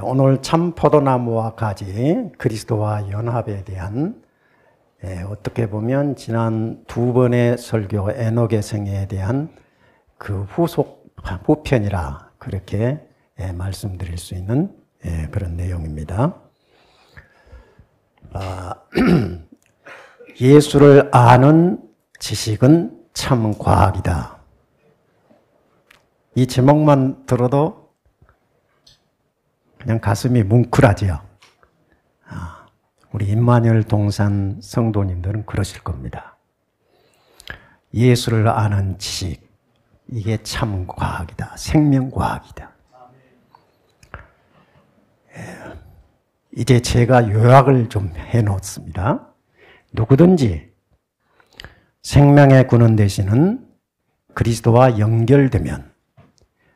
오늘 참 포도나무와 가지 그리스도와 연합에 대한 어떻게 보면 지난 두 번의 설교 에녹의 생애에 대한 그 후편이라 그렇게 말씀드릴 수 있는 그런 내용입니다. 예수를 아는 지식은 참 과학이다. 이 제목만 들어도 그냥 가슴이 뭉클하지요. 우리 임마누엘 동산 성도님들은 그러실 겁니다. 예수를 아는 지식, 이게 참 과학이다. 생명과학이다. 이제 제가 요약을 좀 해놓습니다. 누구든지 생명의 근원 되시는 그리스도와 연결되면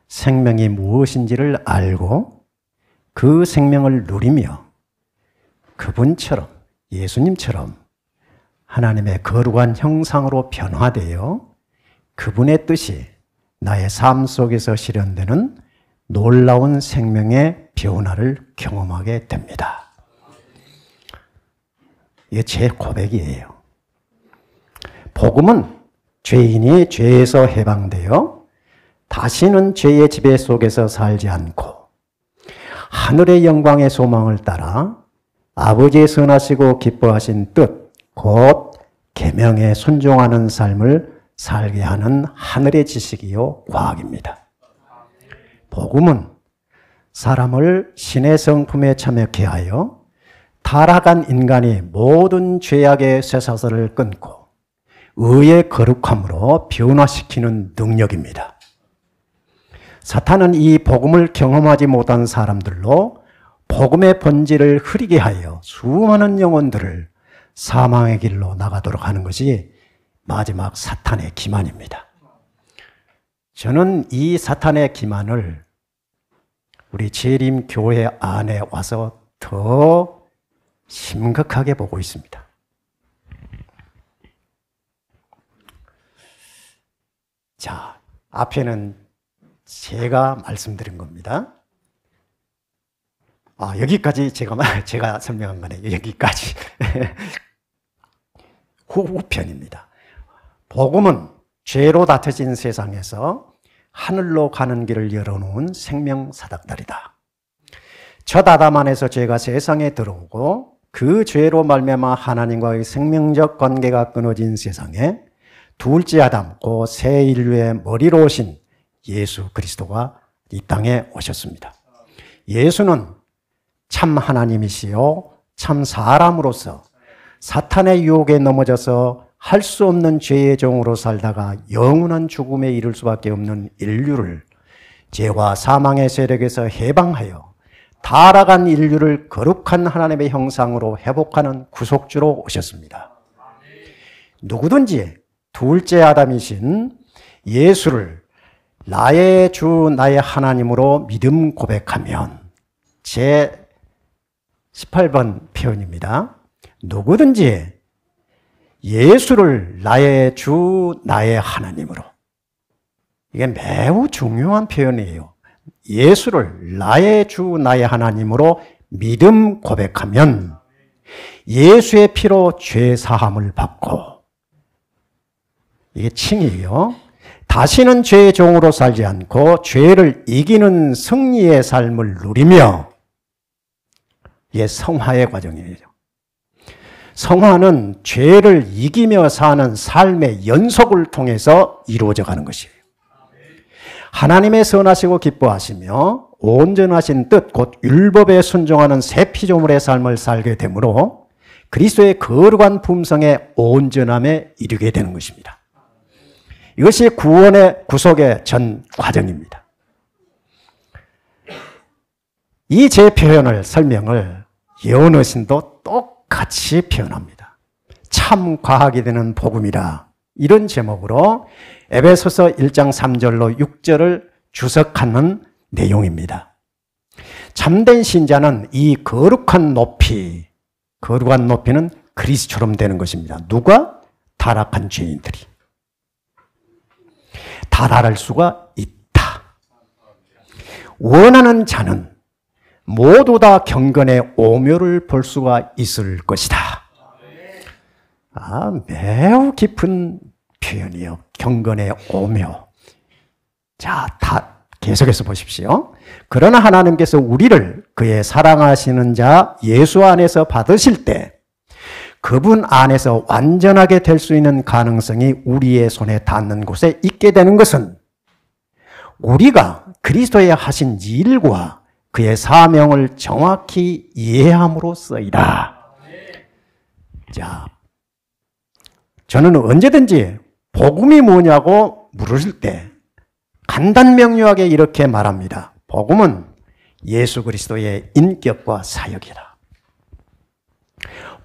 생명이 무엇인지를 알고 그 생명을 누리며 그분처럼, 예수님처럼 하나님의 거룩한 형상으로 변화되어 그분의 뜻이 나의 삶 속에서 실현되는 놀라운 생명의 변화를 경험하게 됩니다. 이게 제 고백이에요. 복음은 죄인이 죄에서 해방되어 다시는 죄의 지배 속에서 살지 않고 하늘의 영광의 소망을 따라 아버지의 선하시고 기뻐하신 뜻, 곧 계명에 순종하는 삶을 살게 하는 하늘의 지식이요 과학입니다. 복음은 사람을 신의 성품에 참여케 하여 타락한 인간이 모든 죄악의 쇠사슬을 끊고 의의 거룩함으로 변화시키는 능력입니다. 사탄은 이 복음을 경험하지 못한 사람들로 복음의 본질을 흐리게 하여 수많은 영혼들을 사망의 길로 나가도록 하는 것이 마지막 사탄의 기만입니다. 저는 이 사탄의 기만을 우리 재림교회 안에 와서 더 심각하게 보고 있습니다. 자, 앞에는 제가 말씀드린 겁니다. 여기까지 제가 설명한 거네. 여기까지. 후편입니다. 복음은 죄로 다투진 세상에서 하늘로 가는 길을 열어놓은 생명 사닥다리다. 첫 아담 안에서 죄가 세상에 들어오고 그 죄로 말미암아 하나님과의 생명적 관계가 끊어진 세상에 둘째 아담, 그 새 인류의 머리로 오신 예수 그리스도가 이 땅에 오셨습니다. 예수는 참 하나님이시요 참 사람으로서 사탄의 유혹에 넘어져서 할 수 없는 죄의 종으로 살다가 영원한 죽음에 이를 수밖에 없는 인류를 죄와 사망의 세력에서 해방하여 타락한 인류를 거룩한 하나님의 형상으로 회복하는 구속주로 오셨습니다. 누구든지 둘째 아담이신 예수를 나의 주 나의 하나님으로 믿음 고백하면, 제 18번 표현입니다. 누구든지 예수를 나의 주 나의 하나님으로, 이게 매우 중요한 표현이에요. 예수를 나의 주 나의 하나님으로 믿음 고백하면 예수의 피로 죄 사함을 받고, 이게 칭이에요. 다시는 죄의 종으로 살지 않고 죄를 이기는 승리의 삶을 누리며, 이게 성화의 과정이에요. 성화는 죄를 이기며 사는 삶의 연속을 통해서 이루어져 가는 것이에요. 하나님의 선하시고 기뻐하시며 온전하신 뜻, 곧 율법에 순종하는 새 피조물의 삶을 살게 되므로 그리스도의 거룩한 품성의 온전함에 이르게 되는 것입니다. 이것이 구원의 구속의 전 과정입니다. 이 제 표현을, 설명을 예언어신도 똑같이 표현합니다. 참 과학이 되는 복음이라, 이런 제목으로 에베소서 1장 3절로 6절을 주석하는 내용입니다. 참된 신자는 이 거룩한 높이, 거룩한 높이는 그리스도처럼 되는 것입니다. 누가? 타락한 죄인들이. 다다를 수가 있다. 원하는 자는 모두 다 경건의 오묘를 볼 수가 있을 것이다. 매우 깊은 표현이에요. 경건의 오묘. 자, 계속해서 보십시오. 그러나 하나님께서 우리를 그의 사랑하시는 자 예수 안에서 받으실 때 그분 안에서 완전하게 될 수 있는 가능성이 우리의 손에 닿는 곳에 있게 되는 것은 우리가 그리스도에 하신 일과 그의 사명을 정확히 이해함으로써이다. 자, 저는 언제든지 복음이 뭐냐고 물으실 때 간단명료하게 이렇게 말합니다. 복음은 예수 그리스도의 인격과 사역이다.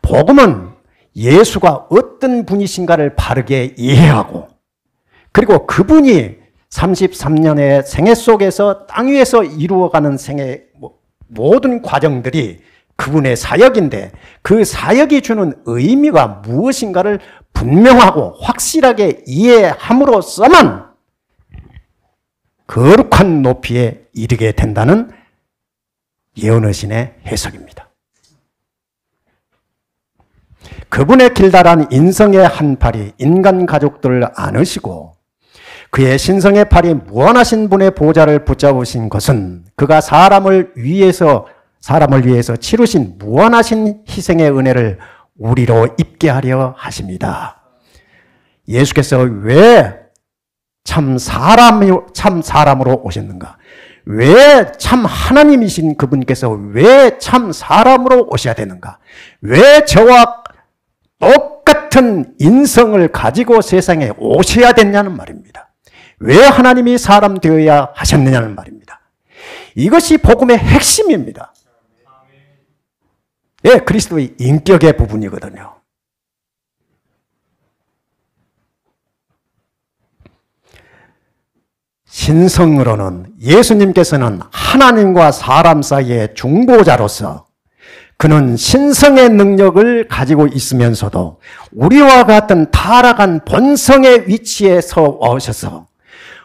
복음은 예수가 어떤 분이신가를 바르게 이해하고 그리고 그분이 33년의 생애 속에서 땅 위에서 이루어가는 생애 모든 과정들이 그분의 사역인데 그 사역이 주는 의미가 무엇인가를 분명하고 확실하게 이해함으로써만 거룩한 높이에 이르게 된다는 예언의 해석입니다. 그분의 길다란 인성의 한 팔이 인간 가족들을 안으시고 그의 신성의 팔이 무한하신 분의 보좌를 붙잡으신 것은 그가 사람을 위해서 치르신 무한하신 희생의 은혜를 우리로 입게 하려 하십니다. 예수께서 왜 참 사람으로 오셨는가? 왜 참 하나님이신 그분께서 왜 참 사람으로 오셔야 되는가? 왜 저와 똑같은 인성을 가지고 세상에 오셔야 됐냐는 말입니다. 왜 하나님이 사람 되어야 하셨느냐는 말입니다. 이것이 복음의 핵심입니다. 예, 그리스도의 인격의 부분이거든요. 신성으로는 예수님께서는 하나님과 사람 사이의 중보자로서 그는 신성의 능력을 가지고 있으면서도 우리와 같은 타락한 본성의 위치에 서 오셔서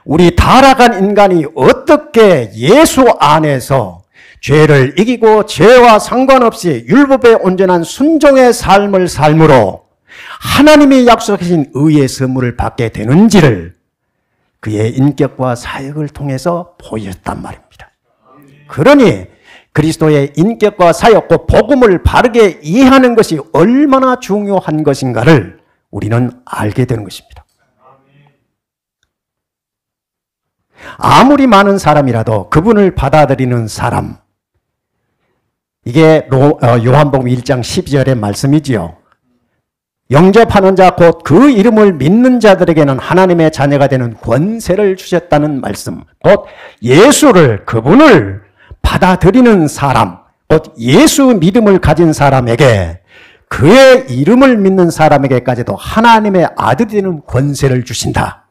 우리 타락한 인간이 어떻게 예수 안에서 죄를 이기고 죄와 상관없이 율법에 온전한 순종의 삶을 삶으로 하나님이 약속하신 의의 선물을 받게 되는지를 그의 인격과 사역을 통해서 보였단 말입니다. 그러니 그리스도의 인격과 사역과 복음을 바르게 이해하는 것이 얼마나 중요한 것인가를 우리는 알게 되는 것입니다. 아무리 많은 사람이라도 그분을 받아들이는 사람, 이게 요한복음 1장 12절의 말씀이지요. 영접하는 자 곧 그 이름을 믿는 자들에게는 하나님의 자녀가 되는 권세를 주셨다는 말씀. 곧 예수를, 그분을 받아들이는 사람, 곧 예수 믿음을 가진 사람에게, 그의 이름을 믿는 사람에게까지도 하나님의 아들이 되는 권세를 주신다.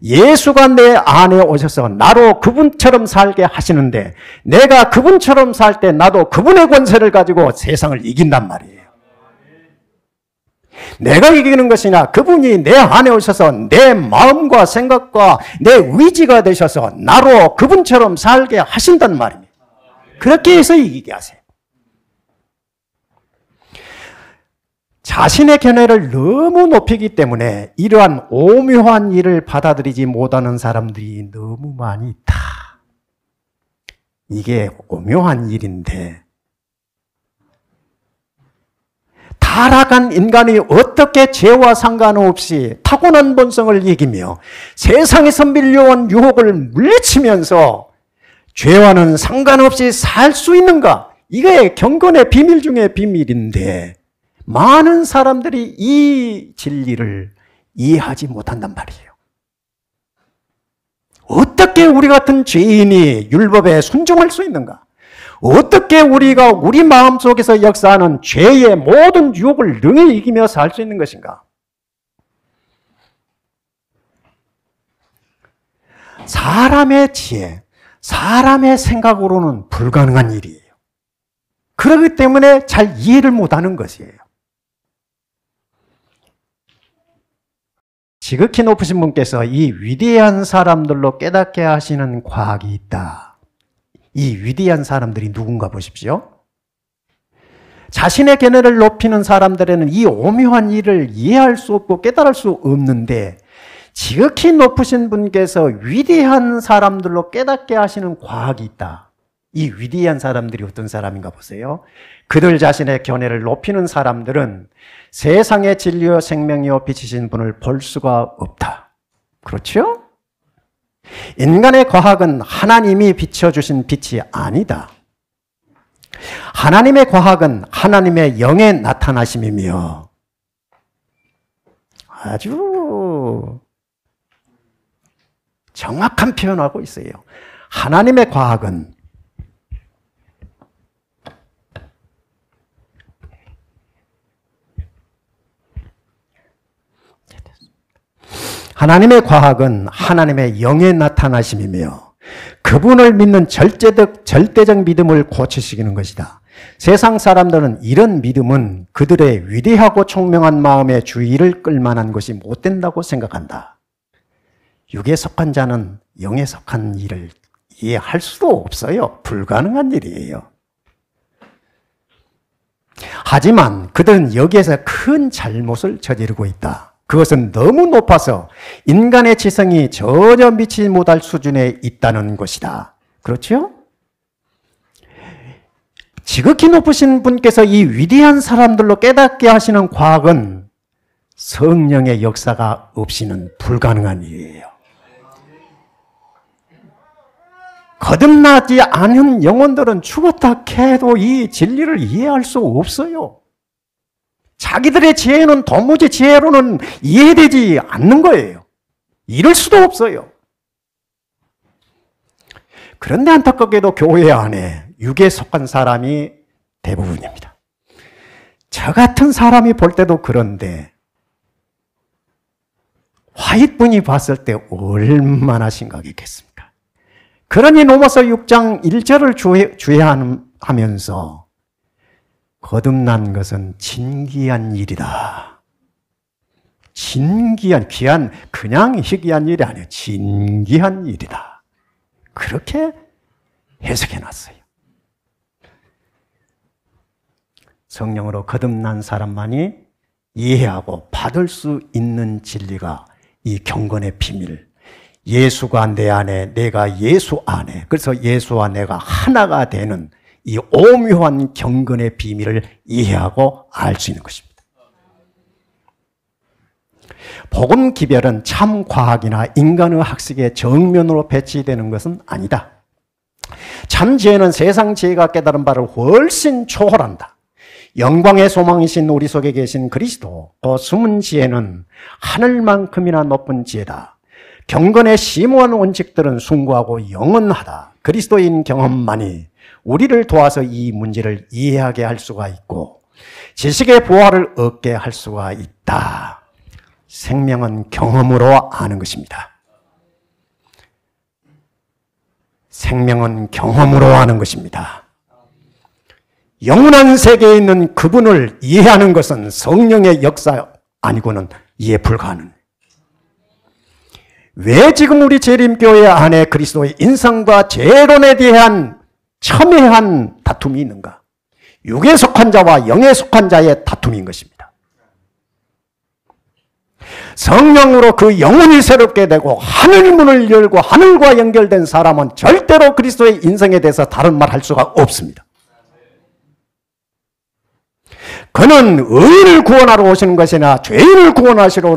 예수가 내 안에 오셔서 나로 그분처럼 살게 하시는데 내가 그분처럼 살 때 나도 그분의 권세를 가지고 세상을 이긴단 말이에요. 내가 이기는 것이나 그분이 내 안에 오셔서 내 마음과 생각과 내 의지가 되셔서 나로 그분처럼 살게 하신단 말입니다. 그렇게 해서 이기게 하세요. 자신의 견해를 너무 높이기 때문에 이러한 오묘한 일을 받아들이지 못하는 사람들이 너무 많이 있다. 이게 오묘한 일인데 타락한 인간이 어떻게 죄와 상관없이 타고난 본성을 이기며 세상에서 밀려온 유혹을 물리치면서 죄와는 상관없이 살 수 있는가? 이게 경건의 비밀 중에 비밀인데 많은 사람들이 이 진리를 이해하지 못한단 말이에요. 어떻게 우리 같은 죄인이 율법에 순종할 수 있는가? 어떻게 우리가 우리 마음속에서 역사하는 죄의 모든 유혹을 능히 이기며 살 수 있는 것인가? 사람의 지혜, 사람의 생각으로는 불가능한 일이에요. 그렇기 때문에 잘 이해를 못하는 것이에요. 지극히 높으신 분께서 이 위대한 사람들로 깨닫게 하시는 과학이 있다. 이 위대한 사람들이 누군가 보십시오. 자신의 견해를 높이는 사람들에는 이 오묘한 일을 이해할 수 없고 깨달을 수 없는데 지극히 높으신 분께서 위대한 사람들로 깨닫게 하시는 과학이 있다. 이 위대한 사람들이 어떤 사람인가 보세요. 그들 자신의 견해를 높이는 사람들은 세상의 진리요 생명이요 빛이신 분을 볼 수가 없다. 그렇죠? 인간의 과학은 하나님이 비춰주신 빛이 아니다. 하나님의 과학은 하나님의 영의 나타나심이며 아주 정확한 표현하고 있어요. 하나님의 과학은 하나님의 영의 나타나심이며 그분을 믿는 절대적 믿음을 고치시키는 것이다. 세상 사람들은 이런 믿음은 그들의 위대하고 총명한 마음의 주의를 끌만한 것이 못 된다고 생각한다. 육에 속한 자는 영에 속한 일을 이해할 수도 없어요. 불가능한 일이에요. 하지만 그들은 여기에서 큰 잘못을 저지르고 있다. 그것은 너무 높아서 인간의 지성이 전혀 미치지 못할 수준에 있다는 것이다. 그렇죠? 지극히 높으신 분께서 이 위대한 사람들로 깨닫게 하시는 과학은 성령의 역사가 없이는 불가능한 일이에요. 거듭나지 않은 영혼들은 죽었다 해도 이 진리를 이해할 수 없어요. 자기들의 지혜는 도무지 지혜로는 이해되지 않는 거예요. 이럴 수도 없어요. 그런데 안타깝게도 교회 안에 육에 속한 사람이 대부분입니다. 저 같은 사람이 볼 때도 그런데 화이트분이 봤을 때 얼마나 심각했겠습니까? 그러니 로마서 6장 1절을 주의하면서 거듭난 것은 진귀한 일이다. 귀한, 그냥 희귀한 일이 아니에요. 진귀한 일이다. 그렇게 해석해 놨어요. 성령으로 거듭난 사람만이 이해하고 받을 수 있는 진리가 이 경건의 비밀. 예수가 내 안에, 내가 예수 안에. 그래서 예수와 내가 하나가 되는 이 오묘한 경건의 비밀을 이해하고 알 수 있는 것입니다. 복음 기별은 참 과학이나 인간의 학식의 정면으로 배치되는 것은 아니다. 참 지혜는 세상 지혜가 깨달은 바를 훨씬 초월한다. 영광의 소망이신 우리 속에 계신 그리스도, 또 숨은 지혜는 하늘만큼이나 높은 지혜다. 경건의 심오한 원칙들은 숭고하고 영원하다. 그리스도인 경험만이 우리를 도와서 이 문제를 이해하게 할 수가 있고 지식의 보화를 얻게 할 수가 있다. 생명은 경험으로 아는 것입니다. 생명은 경험으로 아는 것입니다. 영원한 세계에 있는 그분을 이해하는 것은 성령의 역사 아니고는 이해 불가능. 왜 지금 우리 재림교회 안에 그리스도의 인성과 재론에 대한 첨예한 다툼이 있는가? 육에 속한 자와 영에 속한 자의 다툼인 것입니다. 성령으로 그 영혼이 새롭게 되고 하늘문을 열고 하늘과 연결된 사람은 절대로 그리스도의 인성에 대해서 다른 말 할 수가 없습니다. 그는 의인을 구원하러 오시는 것이나 죄인을 구원하시러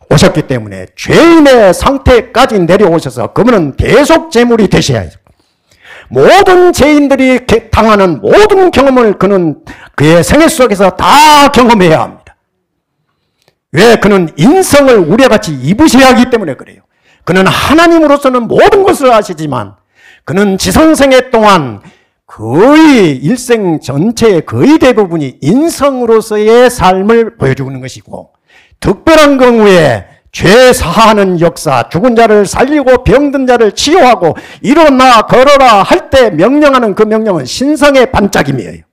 오셨기 때문에 죄인의 상태까지 내려오셔서 그분은 계속 제물이 되셔야 해요. 모든 죄인들이 당하는 모든 경험을 그는 그의 생애 속에서 다 경험해야 합니다. 왜? 그는 인성을 우리와 같이 입으셔야 하기 때문에 그래요. 그는 하나님으로서는 모든 것을 아시지만 그는 지성생애 동안 거의 일생 전체의 거의 대부분이 인성으로서의 삶을 보여주는 것이고 특별한 경우에 죄 사하는 역사, 죽은 자를 살리고 병든 자를 치유하고 일어나 걸어라 할 때 명령하는 그 명령은 신성의 반짝임이에요.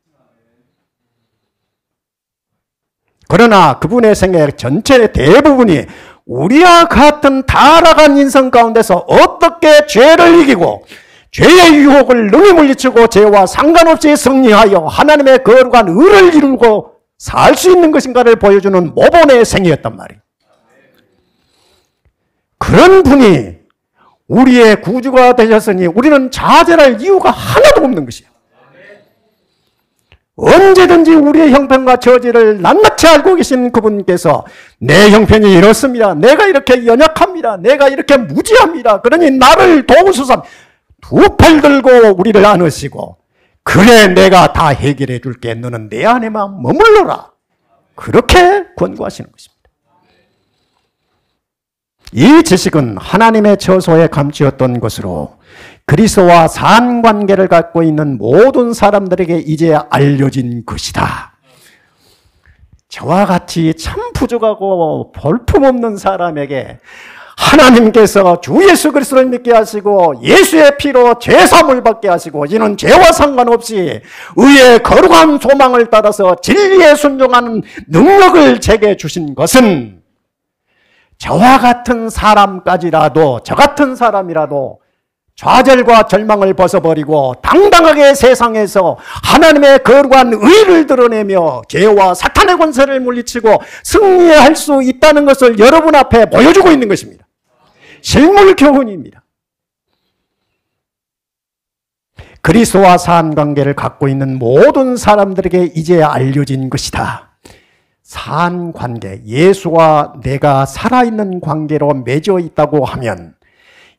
그러나 그분의 생애 전체의 대부분이 우리와 같은 타락한 인성 가운데서 어떻게 죄를 이기고 죄의 유혹을 능히 물리치고 죄와 상관없이 승리하여 하나님의 거룩한 의를 이루고 살 수 있는 것인가를 보여주는 모본의 생이었단 말이에요. 그런 분이 우리의 구주가 되셨으니 우리는 좌절할 이유가 하나도 없는 것이에요. 언제든지 우리의 형편과 처지를 낱낱이 알고 계신 그분께서 내 형편이 이렇습니다. 내가 이렇게 연약합니다. 내가 이렇게 무지합니다. 그러니 나를 도우소서. 두 팔 들고 우리를 안으시고 그래 내가 다 해결해 줄게. 너는 내 안에만 머물러라. 그렇게 권고하시는 것입니다. 이 지식은 하나님의 처소에 감추었던 것으로 그리스도와 상관계를 갖고 있는 모든 사람들에게 이제 알려진 것이다. 저와 같이 참 부족하고 볼품없는 사람에게 하나님께서 주 예수 그리스도를 믿게 하시고 예수의 피로 죄사함을 받게 하시고 이는 죄와 상관없이 의의 거룩한 소망을 따라서 진리에 순종하는 능력을 제게 주신 것은 저와 같은 사람까지라도 저 같은 사람이라도 좌절과 절망을 벗어버리고 당당하게 세상에서 하나님의 거룩한 의를 드러내며 죄와 사탄의 권세를 물리치고 승리할 수 있다는 것을 여러분 앞에 보여주고 있는 것입니다. 실물 교훈입니다. 그리스도와 상관계를 갖고 있는 모든 사람들에게 이제 알려진 것이다. 상관계, 예수와 내가 살아있는 관계로 맺어 있다고 하면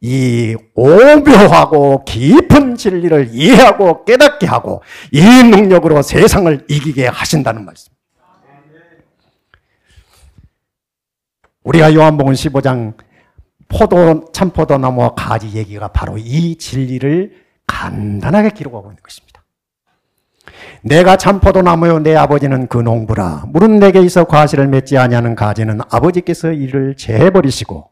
이 오묘하고 깊은 진리를 이해하고 깨닫게 하고 이 능력으로 세상을 이기게 하신다는 말씀. 우리가 요한복음 15장 참포도나무와 가지 얘기가 바로 이 진리를 간단하게 기록하고 있는 것입니다. 내가 참포도나무요 내 아버지는 그 농부라. 무릇 내게 있어 과실을 맺지 아니하는 가지는 아버지께서 이를 제해버리시고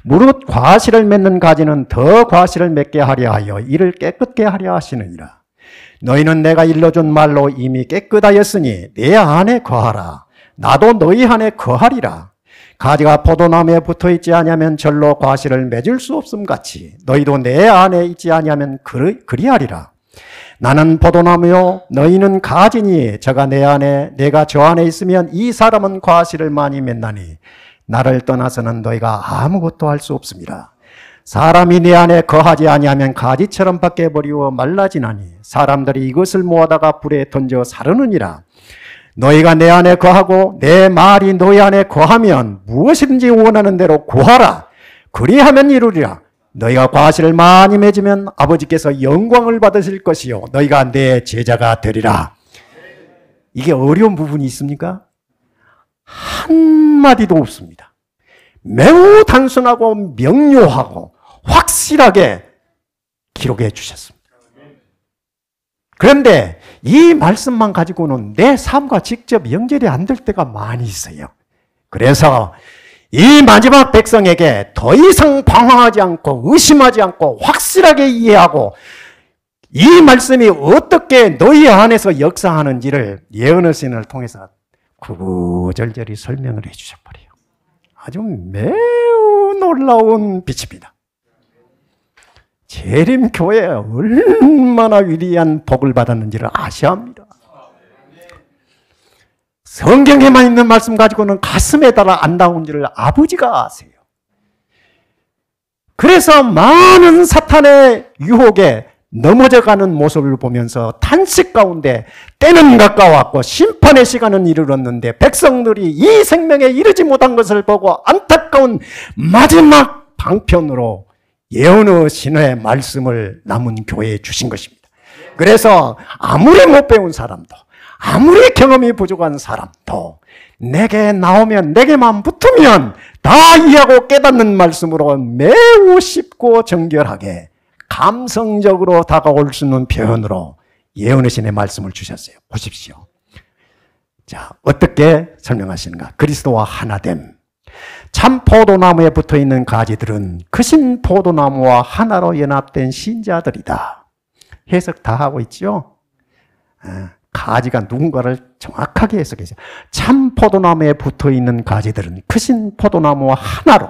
무릇 과실을 맺는 가지는 더 과실을 맺게 하려 하여 이를 깨끗게 하려 하시느니라. 너희는 내가 일러준 말로 이미 깨끗하였으니 내 안에 거하라. 나도 너희 안에 거하리라. 가지가 포도나무에 붙어있지 아니하면 절로 과실을 맺을 수 없음 같이 너희도 내 안에 있지 아니하면 그리하리라. 나는 포도나무요 너희는 가지니 저가 내 안에 내가 저 안에 있으면 이 사람은 과실을 많이 맺나니 나를 떠나서는 너희가 아무것도 할 수 없습니다. 사람이 내 안에 거하지 아니하면 가지처럼 밖에 버리고 말라지나니 사람들이 이것을 모아다가 불에 던져 사르느니라. 너희가 내 안에 거하고 내 말이 너희 안에 거하면 무엇이든지 원하는 대로 구하라. 그리하면 이루리라. 너희가 과실을 많이 맺으면 아버지께서 영광을 받으실 것이요 너희가 내 제자가 되리라. 이게 어려운 부분이 있습니까? 한마디도 없습니다. 매우 단순하고 명료하고 확실하게 기록해 주셨습니다. 그런데 이 말씀만 가지고는 내 삶과 직접 연결이 안 될 때가 많이 있어요. 그래서 이 마지막 백성에게 더 이상 방황하지 않고 의심하지 않고 확실하게 이해하고 이 말씀이 어떻게 너희 안에서 역사하는지를 예언의 신을 통해서 구구절절히 설명을 해 주셔버려요. 아주 매우 놀라운 빛입니다. 재림교회에 얼마나 위대한 복을 받았는지를 아셔야 합니다. 성경에만 있는 말씀 가지고는 가슴에 달아 안 나온지를 아버지가 아세요. 그래서 많은 사탄의 유혹에 넘어져가는 모습을 보면서 탄식 가운데 때는 가까웠고 심판의 시간은 이르렀는데 백성들이 이 생명에 이르지 못한 것을 보고 안타까운 마지막 방편으로 예언의 신의 말씀을 남은 교회에 주신 것입니다. 그래서 아무리 못 배운 사람도 아무리 경험이 부족한 사람도 내게 나오면 내게만 붙으면 다 이해하고 깨닫는 말씀으로 매우 쉽고 정결하게 감성적으로 다가올 수 있는 표현으로 예언의 신의 말씀을 주셨어요. 보십시오. 자, 어떻게 설명하시는가? 그리스도와 하나됨. 참 포도나무에 붙어있는 가지들은 크신 포도나무와 하나로 연합된 신자들이다. 해석 다 하고 있죠? 가지가 누군가를 정확하게 해석해서 참 포도나무에 붙어있는 가지들은 크신 포도나무와 하나로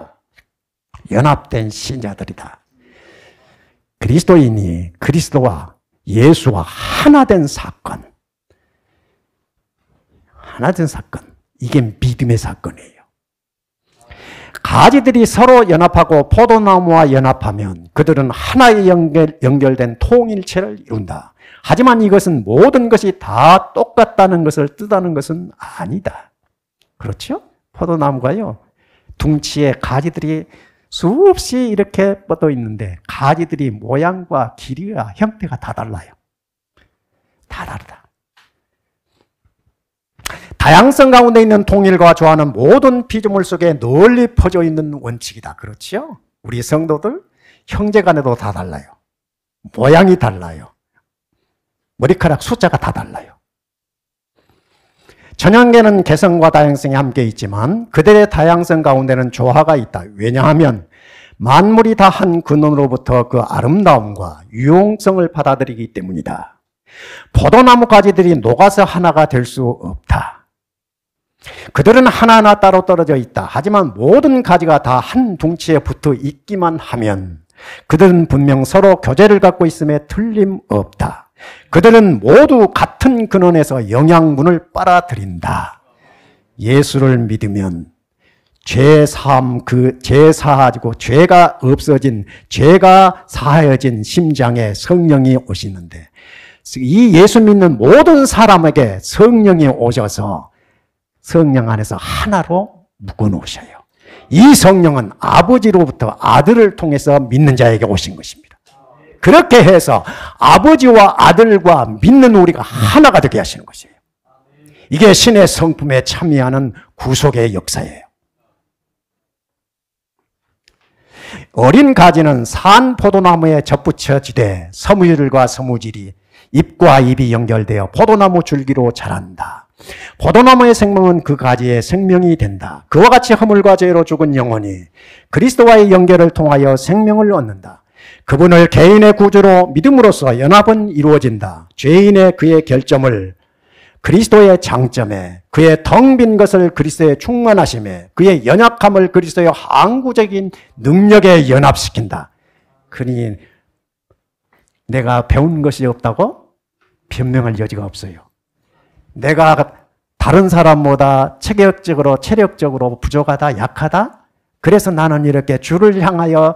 연합된 신자들이다. 그리스도인이 그리스도와 예수와 하나 된 사건. 하나 된 사건. 이게 믿음의 사건이에요. 가지들이 서로 연합하고 포도나무와 연합하면 그들은 하나의 연결된 통일체를 이룬다. 하지만 이것은 모든 것이 다 똑같다는 것을 뜻하는 것은 아니다. 그렇죠? 포도나무가요, 둥치에 가지들이 수없이 이렇게 뻗어 있는데 가지들이 모양과 길이와 형태가 다 달라요. 다 다르다. 다양성 가운데 있는 통일과 조화는 모든 피조물 속에 널리 퍼져 있는 원칙이다. 그렇죠? 우리 성도들 형제 간에도 다 달라요. 모양이 달라요. 머리카락 숫자가 다 달라요. 천연계는 개성과 다양성이 함께 있지만 그들의 다양성 가운데는 조화가 있다. 왜냐하면 만물이 다 한 근원으로부터 그 아름다움과 유용성을 받아들이기 때문이다. 포도나무 가지들이 녹아서 하나가 될 수 없다. 그들은 하나하나 따로 떨어져 있다. 하지만 모든 가지가 다 한 둥치에 붙어 있기만 하면 그들은 분명 서로 교제를 갖고 있음에 틀림없다. 그들은 모두 같은 근원에서 영양분을 빨아들인다. 예수를 믿으면 죄사하지고 죄가 없어진, 죄가 사하여진 심장에 성령이 오시는데 이 예수 믿는 모든 사람에게 성령이 오셔서 성령 안에서 하나로 묶어 놓으셔요. 이 성령은 아버지로부터 아들을 통해서 믿는 자에게 오신 것입니다. 그렇게 해서 아버지와 아들과 믿는 우리가 하나가 되게 하시는 것이에요. 이게 신의 성품에 참여하는 구속의 역사예요. 어린 가지는 산 포도나무에 접붙여지되 섬유질과 섬유질이 잎과 잎이 연결되어 포도나무 줄기로 자란다. 포도나무의 생명은 그 가지의 생명이 된다. 그와 같이 허물과 죄로 죽은 영혼이 그리스도와의 연결을 통하여 생명을 얻는다. 그분을 개인의 구주로 믿음으로써 연합은 이루어진다. 죄인의 그의 결점을 그리스도의 장점에, 그의 텅 빈 것을 그리스도의 충만하심에, 그의 연약함을 그리스도의 항구적인 능력에 연합시킨다. 그러니 내가 배운 것이 없다고 변명할 여지가 없어요. 내가 다른 사람보다 체력적으로 부족하다, 약하다? 그래서 나는 이렇게 주를 향하여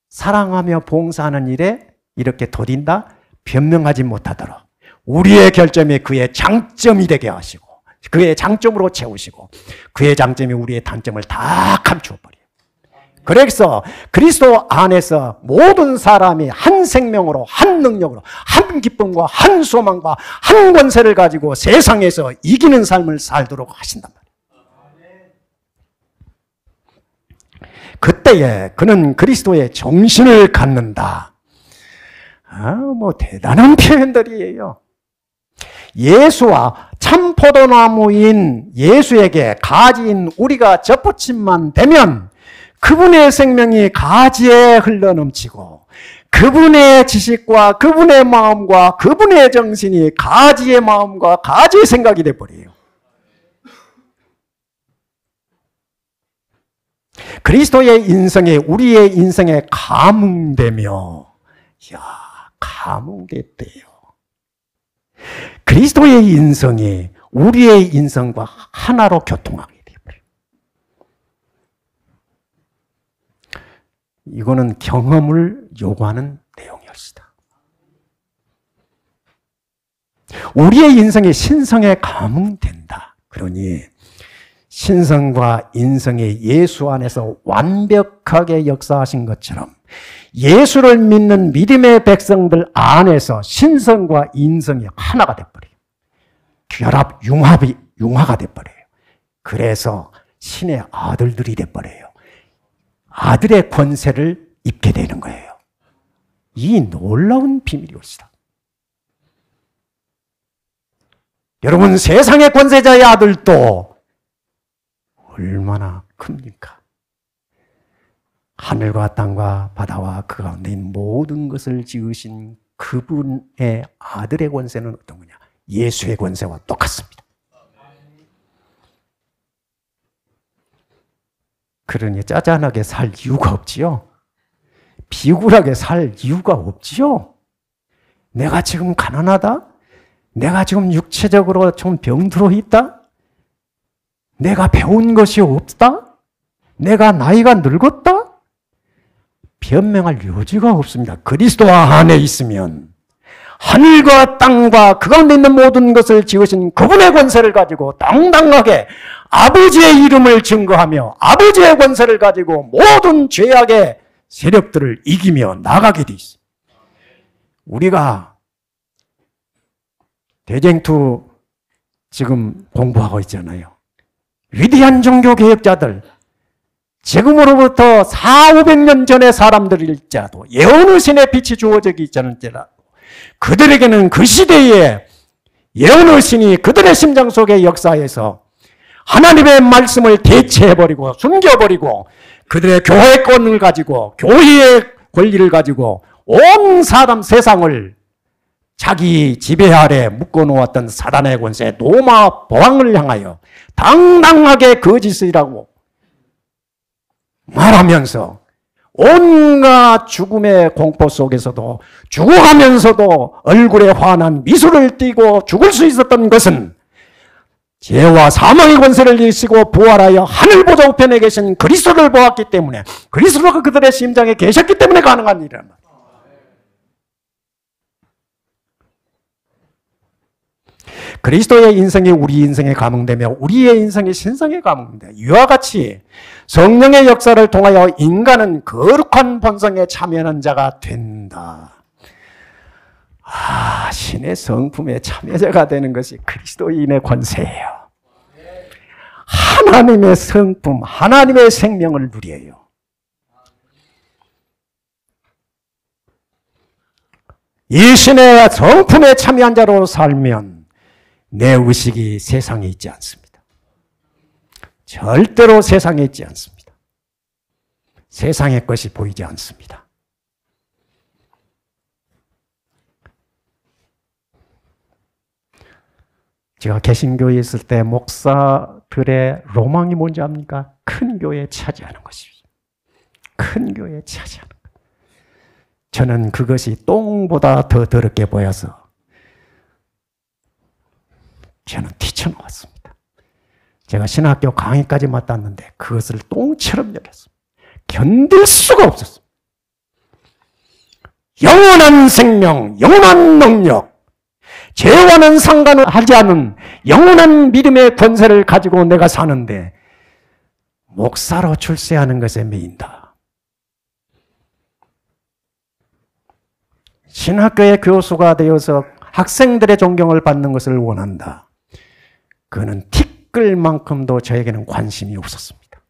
사랑하며 봉사하는 일에 이렇게 도린다? 변명하지 못하도록 우리의 결점이 그의 장점이 되게 하시고 그의 장점으로 채우시고 그의 장점이 우리의 단점을 다 감추어버려요. 그래서 그리스도 안에서 모든 사람이 한 생명으로, 한 능력으로, 한 기쁨과 한 소망과 한 권세를 가지고 세상에서 이기는 삶을 살도록 하신단 말이에요. 그때에 그는 그리스도의 정신을 갖는다. 대단한 표현들이에요. 예수와 참 포도나무인 예수에게 가지인 우리가 접붙임만 되면 그분의 생명이 가지에 흘러넘치고 그분의 지식과 그분의 마음과 그분의 정신이 가지의 마음과 가지의 생각이 돼버려요. 그리스도의 인성이 우리의 인생에 감응되며 감응됐대요. 그리스도의 인성이 우리의 인성과 하나로 교통하게 되어버려요. 이거는 경험을 요구하는 내용이었습니다. 우리의 인성이 신성에 감응된다. 그러니 신성과 인성이 예수 안에서 완벽하게 역사하신 것처럼 예수를 믿는 믿음의 백성들 안에서 신성과 인성이 하나가 돼버려요. 결합, 융화가 돼버려요. 그래서 신의 아들들이 돼버려요. 아들의 권세를 입게 되는 거예요. 이 놀라운 비밀이었습니다. 여러분, 세상의 권세자의 아들도 얼마나 큽니까? 하늘과 땅과 바다와 그 가운데 있는 모든 것을 지으신 그분의 아들의 권세는 어떤 거냐? 예수의 권세와 똑같습니다. 그러니 짜잔하게 살 이유가 없지요. 비굴하게 살 이유가 없지요. 내가 지금 가난하다? 내가 지금 육체적으로 좀 병들어 있다? 내가 배운 것이 없다? 내가 나이가 늙었다? 변명할 여지가 없습니다. 그리스도 안에 있으면 하늘과 땅과 그 가운데 있는 모든 것을 지으신 그분의 권세를 가지고 당당하게 아버지의 이름을 증거하며 아버지의 권세를 가지고 모든 죄악의 세력들을 이기며 나가게 돼 있어요. 우리가 대쟁투 지금 공부하고 있잖아요. 위대한 종교개혁자들, 지금으로부터 400~500년 전의 사람들일지라도 예언의 신의 빛이 주어져 있지않을지라도 그들에게는 그 시대에 예언의 신이 그들의 심장 속의 역사에서 하나님의 말씀을 대체해버리고 숨겨버리고 그들의 교회권을 가지고 교회의 권리를 가지고 온 사람 세상을 자기 지배 아래 묶어놓았던 사단의 권세 노마 보항을 향하여 당당하게 거짓이라고 말하면서 온갖 죽음의 공포 속에서도 죽어가면서도 얼굴에 환한 미소를 띠고 죽을 수 있었던 것은 죄와 사망의 권세를 이기시고 부활하여 하늘 보좌 우편에 계신 그리스도를 보았기 때문에 그리스도가 그들의 심장에 계셨기 때문에 가능한 일이란 말이에요. 그리스도의 인생이 우리 인생에 감응되며 우리의 인생이 신성에 감응된다. 이와 같이 성령의 역사를 통하여 인간은 거룩한 본성에 참여하는 자가 된다. 신의 성품에 참여자가 되는 것이 그리스도인의 권세예요. 하나님의 성품, 하나님의 생명을 누려요. 이 신의 성품에 참여한 자로 살면 내 의식이 세상에 있지 않습니다. 절대로 세상에 있지 않습니다. 세상의 것이 보이지 않습니다. 제가 개신교에 있을 때 목사들의 로망이 뭔지 압니까? 큰 교회 차지하는 것입니다. 큰 교회 차지하는 것. 저는 그것이 똥보다 더 더럽게 보여서 저는 뛰쳐나왔습니다. 제가 신학교 강의까지 맡았는데 그것을 똥처럼 여겼습니다. 견딜 수가 없었습니다. 영원한 생명, 영원한 능력, 죄와는 상관을 하지 않은 영원한 믿음의 권세를 가지고 내가 사는데 목사로 출세하는 것에 매인다. 신학교의 교수가 되어서 학생들의 존경을 받는 것을 원한다. 그는 티끌만큼도 저에게는 관심이 없었습니다.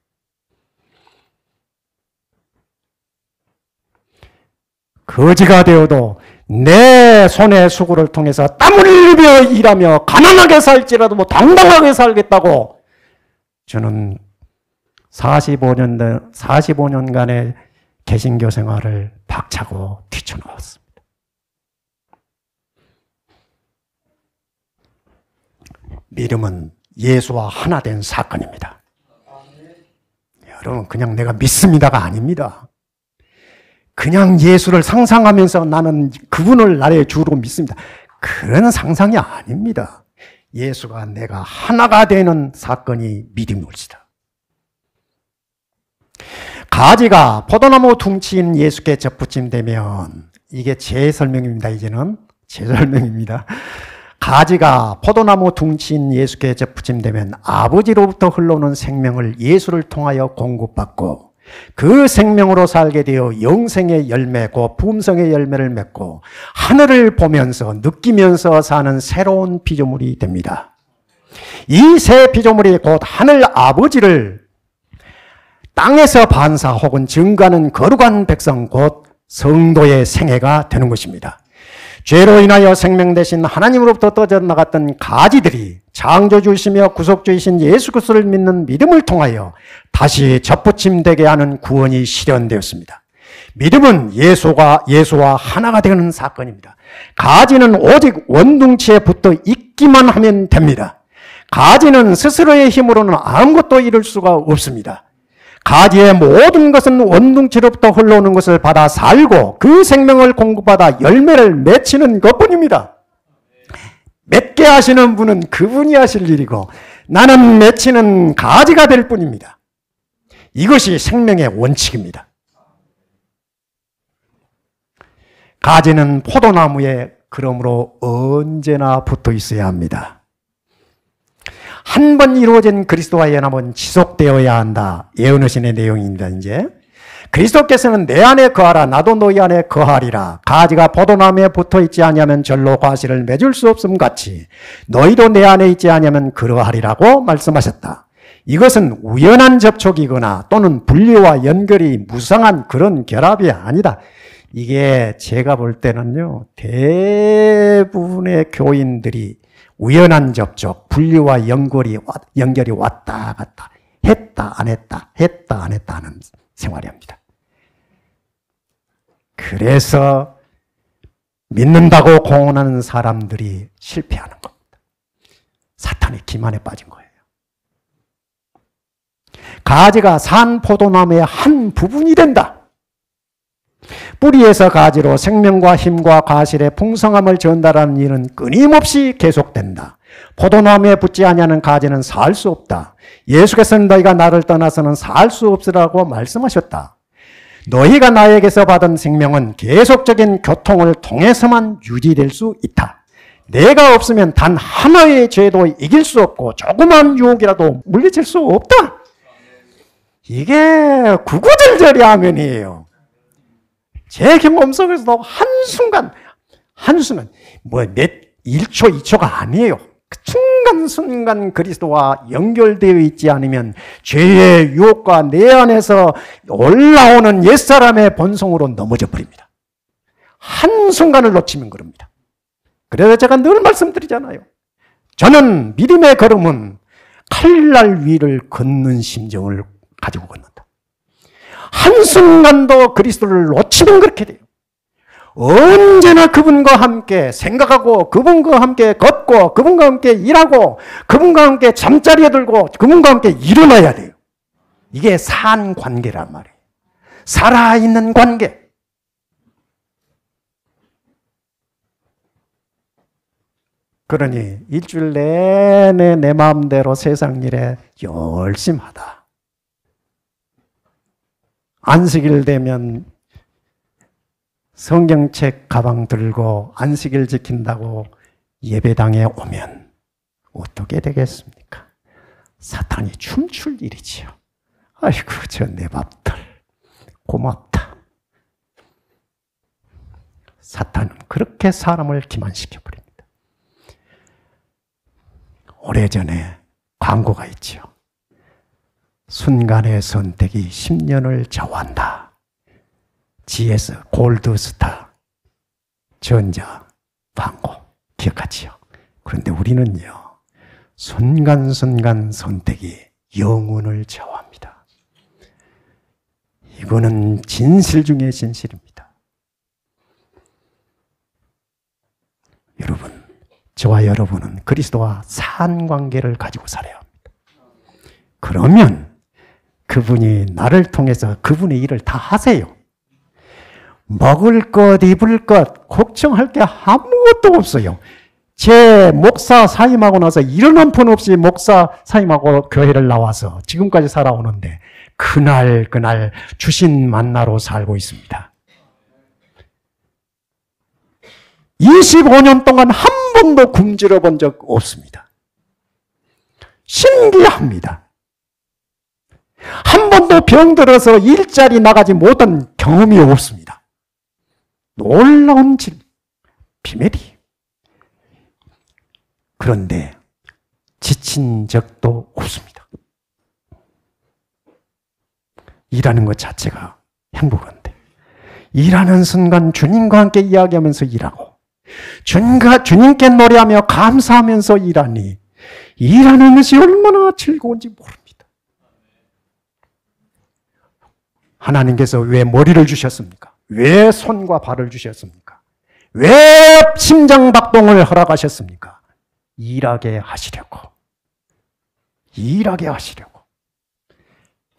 거지가 되어도 내 손의 수고를 통해서 땀을 흘려 일하며 가난하게 살지라도 당당하게 살겠다고 저는 45년간의 개신교 생활을 박차고 뛰쳐나왔습니다. 믿음은 예수와 하나 된 사건입니다. 여러분, 그냥 내가 믿습니다가 아닙니다. 그냥 예수를 상상하면서 나는 그분을 나의 주로 믿습니다. 그런 상상이 아닙니다. 예수가 내가 하나가 되는 사건이 믿음일지다. 가지가 포도나무 둥치인 예수께 접붙임되면, 이게 제 설명입니다. 이제는 제 설명입니다. 가지가 포도나무 둥치인 예수께 접붙임되면 아버지로부터 흘러오는 생명을 예수를 통하여 공급받고 그 생명으로 살게 되어 영생의 열매, 곧 품성의 열매를 맺고 하늘을 보면서 느끼면서 사는 새로운 피조물이 됩니다. 이 새 피조물이 곧 하늘 아버지를 땅에서 반사 혹은 증거하는 거룩한 백성, 곧 성도의 생애가 되는 것입니다. 죄로 인하여 생명 대신 하나님으로부터 떠져나갔던 가지들이 창조주이시며 구속주이신 예수 그리스도를 믿는 믿음을 통하여 다시 접붙임되게 하는 구원이 실현되었습니다. 믿음은 예수와 하나가 되는 사건입니다. 가지는 오직 원둥치에 붙어 있기만 하면 됩니다. 가지는 스스로의 힘으로는 아무것도 이룰 수가 없습니다. 가지의 모든 것은 원둥치로부터 흘러오는 것을 받아 살고 그 생명을 공급받아 열매를 맺히는 것뿐입니다. 맺게 하시는 분은 그분이 하실 일이고 나는 맺히는 가지가 될 뿐입니다. 이것이 생명의 원칙입니다. 가지는 포도나무에 그러므로 언제나 붙어 있어야 합니다. 한 번 이루어진 그리스도와의 연합은 지속되어야 한다. 예언의 내용입니다. 이제 그리스도께서는 내 안에 거하라 나도 너희 안에 거하리라. 가지가 포도나무에 붙어 있지 아니하면 절로 과실을 맺을 수 없음 같이 너희도 내 안에 있지 아니하면 그러하리라고 말씀하셨다. 이것은 우연한 접촉이거나 또는 분리와 연결이 무상한 그런 결합이 아니다. 이게 제가 볼 때는요, 대부분의 교인들이 우연한 접촉, 분리와 연결이 왔다 갔다, 했다 안 했다, 했다 안 했다 하는 생활입니다. 그래서 믿는다고 공언하는 사람들이 실패하는 겁니다. 사탄의 기만에 빠진 거예요. 가지가 산 포도나무의 한 부분이 된다. 뿌리에서 가지로 생명과 힘과 과실의 풍성함을 전달하는 일은 끊임없이 계속된다. 포도나무에 붙지 아니하는 가지는 살 수 없다. 예수께서는 너희가 나를 떠나서는 살 수 없으라고 말씀하셨다. 너희가 나에게서 받은 생명은 계속적인 교통을 통해서만 유지될 수 있다. 내가 없으면 단 하나의 죄도 이길 수 없고 조그만 유혹이라도 물리칠 수 없다. 이게 구구절절의 아멘이에요. 제 경험 속에서도 한순간, 뭐 1초, 2초가 아니에요. 그 순간순간 그리스도와 연결되어 있지 않으면 죄의 유혹과 내 안에서 올라오는 옛사람의 본성으로 넘어져 버립니다. 한순간을 놓치면 그럽니다. 그래서 제가 늘 말씀드리잖아요. 저는 믿음의 걸음은 칼날 위를 걷는 심정을 가지고 걷는다. 한순간도 그리스도를 놓치면 그렇게 돼요. 언제나 그분과 함께 생각하고 그분과 함께 걷고 그분과 함께 일하고 그분과 함께 잠자리에 들고 그분과 함께 일어나야 돼요. 이게 산 관계란 말이에요. 살아있는 관계. 그러니 일주일 내내 내 마음대로 세상 일에 열심히 하다. 안식일 되면 성경책 가방 들고 안식일 지킨다고 예배당에 오면 어떻게 되겠습니까? 사탄이 춤출 일이지요. 아이고 저 내 밥들 고맙다. 사탄은 그렇게 사람을 기만시켜 버립니다. 오래전에 광고가 있지요. 순간의 선택이 10년을 좌우한다. GS 골드스타 전자 광고 기억하지요? 그런데 우리는요, 순간순간 선택이 영혼을 좌우합니다. 이거는 진실 중의 진실입니다. 여러분, 저와 여러분은 그리스도와 산 관계를 가지고 살아야 합니다. 그러면 그분이 나를 통해서 그분의 일을 다 하세요. 먹을 것, 입을 것, 걱정할 게 아무것도 없어요. 제 목사 사임하고 나서 이런 한 푼 없이 목사 사임하고 교회를 나와서 지금까지 살아오는데 그날 주신 만나로 살고 있습니다. 25년 동안 한 번도 굶주려 본 적 없습니다. 신기합니다. 한 번도 병들어서 일자리 나가지 못한 경험이 없습니다. 놀라운 비밀이. 그런데 지친 적도 없습니다. 일하는 것 자체가 행복한데, 일하는 순간 주님과 함께 이야기하면서 일하고 주님께 노래하며 감사하면서 일하니 일하는 것이 얼마나 즐거운지 모릅니다. 하나님께서 왜 머리를 주셨습니까? 왜 손과 발을 주셨습니까? 왜 심장박동을 허락하셨습니까? 일하게 하시려고.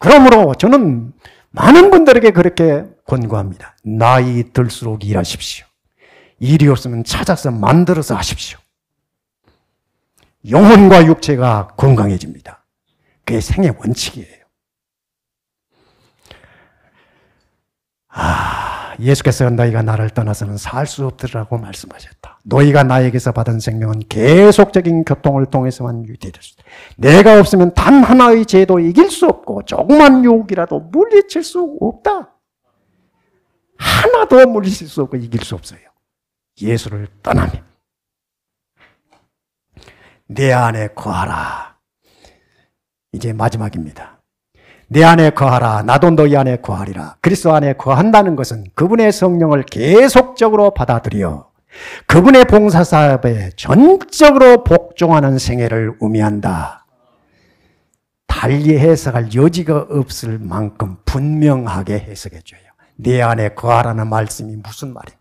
그러므로 저는 많은 분들에게 그렇게 권고합니다. 나이 들수록 일하십시오. 일이 없으면 찾아서 만들어서 하십시오. 영혼과 육체가 건강해집니다. 그게 생의 원칙이에요. 예수께서 너희가 나를 떠나서는 살 수 없더라고 말씀하셨다. 너희가 나에게서 받은 생명은 계속적인 교통을 통해서만 유지될 수 있다. 내가 없으면 단 하나의 죄도 이길 수 없고 조그만 유혹이라도 물리칠 수 없다. 하나도 물리칠 수 없고 이길 수 없어요. 예수를 떠나면. 내 안에 거하라. 이제 마지막입니다. 내 안에 거하라. 나도 너희 안에 거하리라. 그리스도 안에 거한다는 것은 그분의 성령을 계속적으로 받아들여 그분의 봉사사업에 전적으로 복종하는 생애를 의미한다. 달리 해석할 여지가 없을 만큼 분명하게 해석해줘요. 내 안에 거하라는 말씀이 무슨 말인가?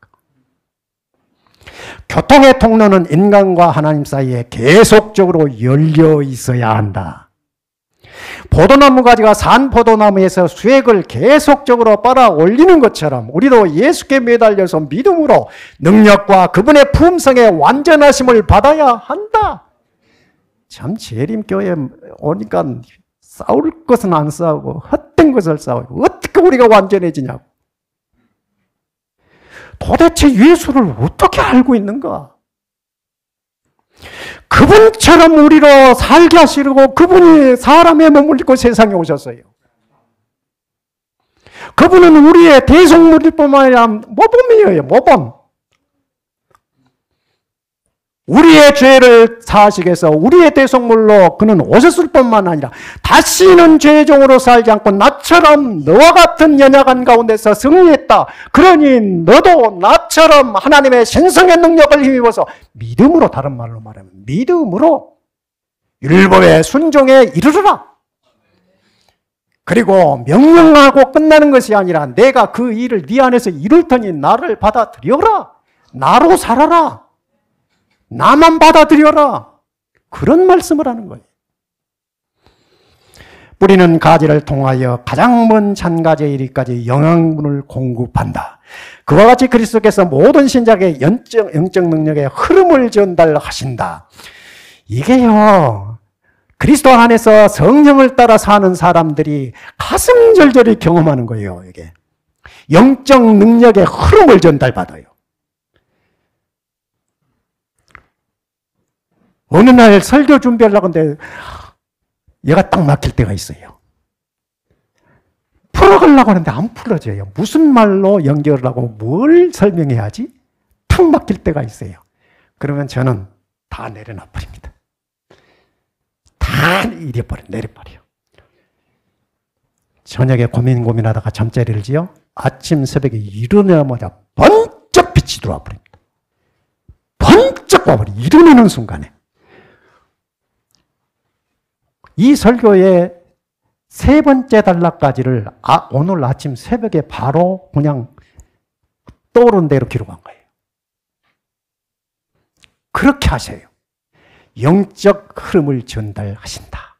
교통의 통로는 인간과 하나님 사이에 계속적으로 열려 있어야 한다. 포도나무 가지가 산 포도나무에서 수액을 계속적으로 빨아 올리는 것처럼 우리도 예수께 매달려서 믿음으로 능력과 그분의 품성의 완전하심을 받아야 한다. 참 재림교회 오니까 싸울 것은 안 싸우고 헛된 것을 싸우고 어떻게 우리가 완전해지냐고. 도대체 예수를 어떻게 알고 있는가? 그분처럼 우리로 살게 하시려고 그분이 사람의 몸을 입고 세상에 오셨어요. 그분은 우리의 대속물일 뿐만 아니라 모범이에요. 모범. 우리의 죄를 사하시기 위해서 우리의 대속물로 그는 오셨을 뿐만 아니라 다시는 죄종으로 살지 않고 나처럼 너와 같은 연약한 가운데서 승리했다. 그러니 너도 나처럼 하나님의 신성의 능력을 힘입어서 믿음으로, 다른 말로 말하면 믿음으로 율법의 순종에 이르르라. 그리고 명령하고 끝나는 것이 아니라 내가 그 일을 네 안에서 이룰 테니 나를 받아들여라. 나로 살아라. 나만 받아들여라. 그런 말씀을 하는 거예요. 뿌리는 가지를 통하여 가장 먼 잔가지에 이르기까지 영양분을 공급한다. 그와 같이 그리스도께서 모든 신자에게 영적 능력의 흐름을 전달하신다. 이게요, 그리스도 안에서 성령을 따라 사는 사람들이 가슴절절히 경험하는 거예요. 이게 영적 능력의 흐름을 전달받아요. 어느 날 설교 준비하려고 하는데 얘가 딱 막힐 때가 있어요. 풀어가려고 하는데 안 풀어져요. 무슨 말로 연결을 하고 뭘 설명해야지? 탁 막힐 때가 있어요. 그러면 저는 다 내려놔 버립니다. 다 내려버려요. 저녁에 고민하다가 잠자리를 지어 아침 새벽에 일어나자마자 번쩍 빛이 들어와 버립니다. 번쩍 와버려. 일어나는 순간에. 이 설교의 세 번째 단락까지를 오늘 아침 새벽에 바로 그냥 떠오른 대로 기록한 거예요. 그렇게 하세요. 영적 흐름을 전달하신다.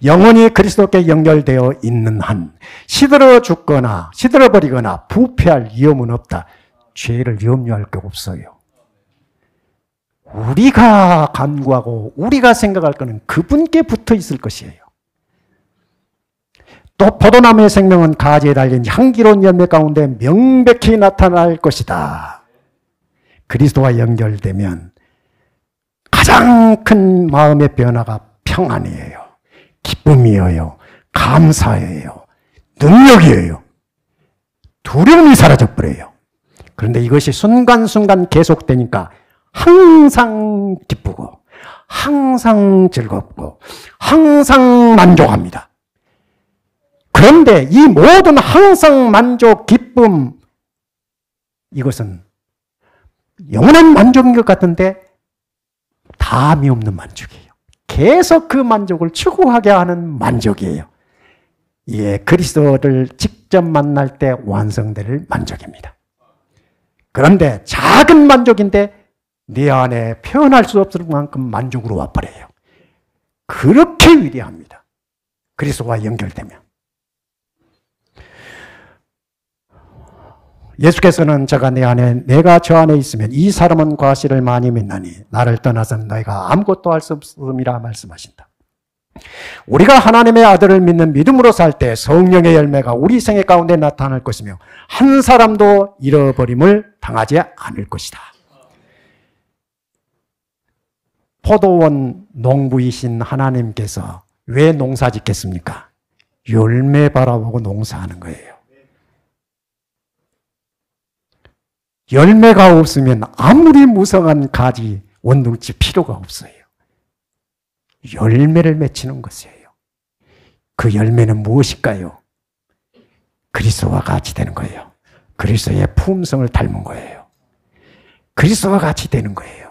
영혼이 그리스도께 연결되어 있는 한 시들어 죽거나 시들어 버리거나 부패할 위험은 없다. 죄를 염려할 게 없어요. 우리가 간구하고 우리가 생각할 것은 그분께 붙어 있을 것이에요. 또 포도나무의 생명은 가지에 달린 향기로운 열매 가운데 명백히 나타날 것이다. 그리스도와 연결되면 가장 큰 마음의 변화가 평안이에요. 기쁨이에요. 감사예요. 능력이에요. 두려움이 사라져버려요. 그런데 이것이 순간순간 계속되니까 항상 기쁘고 항상 즐겁고 항상 만족합니다. 그런데 이 모든 항상 만족, 기쁨, 이것은 영원한 만족인 것 같은데 담이 없는 만족이에요. 계속 그 만족을 추구하게 하는 만족이에요. 예, 그리스도를 직접 만날 때 완성될 만족입니다. 그런데 작은 만족인데 내 안에 표현할 수 없을 만큼 만족으로 와버려요. 그렇게 위대합니다. 그리스도와 연결되면. 예수께서는 저가 내 안에 내가 저 안에 있으면 이 사람은 과실을 많이 맺나니 나를 떠나서는 너희가 아무것도 할 수 없음이라 말씀하신다. 우리가 하나님의 아들을 믿는 믿음으로 살 때 성령의 열매가 우리 생애 가운데 나타날 것이며 한 사람도 잃어버림을 당하지 않을 것이다. 포도원 농부이신 하나님께서 왜 농사 짓겠습니까? 열매 바라보고 농사하는 거예요. 열매가 없으면 아무리 무성한 가지, 원둥치 필요가 없어요. 열매를 맺히는 것이에요. 그 열매는 무엇일까요? 그리스도와 같이 되는 거예요. 그리스도의 품성을 닮은 거예요. 그리스도와 같이 되는 거예요.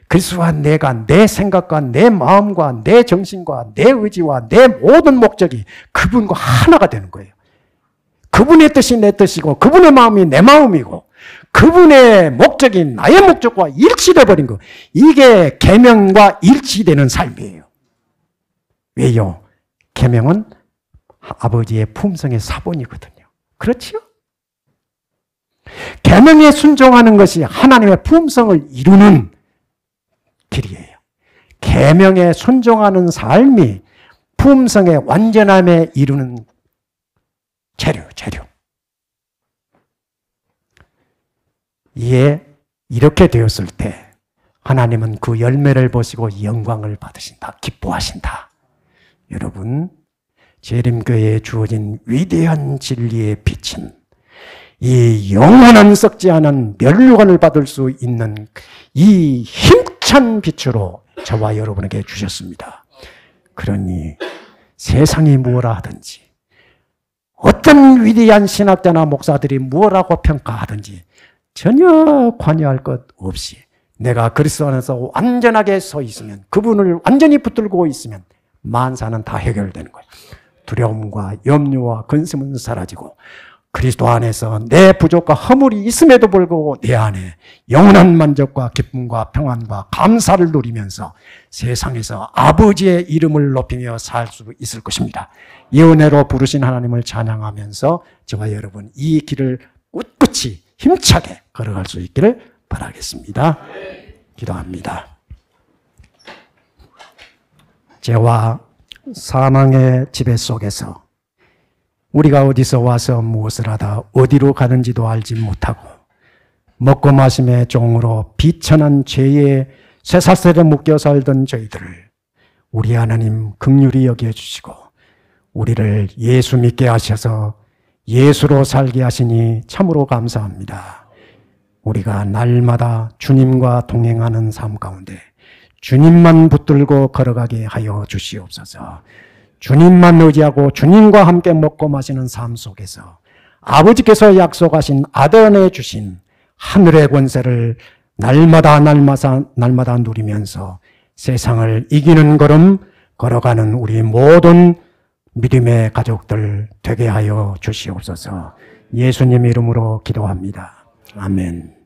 그리스도와 내가 내 생각과 내 마음과 내 정신과 내 의지와 내 모든 목적이 그분과 하나가 되는 거예요. 그분의 뜻이 내 뜻이고 그분의 마음이 내 마음이고 그분의 목적이 나의 목적과 일치돼 버린 거. 이게 계명과 일치되는 삶이에요. 왜요? 계명은 아버지의 품성의 사본이거든요. 그렇죠? 계명에 순종하는 것이 하나님의 품성을 이루는 길이에요. 계명에 순종하는 삶이 품성의 완전함에 이루는 재료. 이렇게 되었을 때 하나님은 그 열매를 보시고 영광을 받으신다. 기뻐하신다. 여러분, 재림교회에 주어진 위대한 진리의 빛은 이 영원한 썩지 않은 면류관을 받을 수 있는 이 힘찬 빛으로 저와 여러분에게 주셨습니다. 그러니 세상이 무엇라 하든지 어떤 위대한 신학자나 목사들이 무엇라고 평가하든지 전혀 관여할 것 없이 내가 그리스도 안에서 완전하게 서 있으면, 그분을 완전히 붙들고 있으면 만사는 다 해결되는 거예요. 두려움과 염려와 근심은 사라지고 그리스도 안에서 내 부족과 허물이 있음에도 불구하고 내 안에 영원한 만족과 기쁨과 평안과 감사를 누리면서 세상에서 아버지의 이름을 높이며 살 수 있을 것입니다. 이 은혜로 부르신 하나님을 찬양하면서 저와 여러분 이 길을 꿋꿋이 힘차게 걸어갈 수 있기를 바라겠습니다. 기도합니다. 죄와 사망의 지배 속에서 우리가 어디서 와서 무엇을 하다 어디로 가는지도 알지 못하고 먹고 마심의 종으로 비천한 죄의 쇠사슬에 묶여 살던 저희들을 우리 하나님 긍휼히 여겨주시고 우리를 예수 믿게 하셔서 예수로 살게 하시니 참으로 감사합니다. 우리가 날마다 주님과 동행하는 삶 가운데 주님만 붙들고 걸어가게 하여 주시옵소서. 주님만 의지하고 주님과 함께 먹고 마시는 삶 속에서 아버지께서 약속하신 아들 안에 주신 하늘의 권세를 날마다 누리면서 세상을 이기는 걸음 걸어가는 우리 모든 믿음의 가족들 되게 하여 주시옵소서. 예수님 이름으로 기도합니다. 아멘.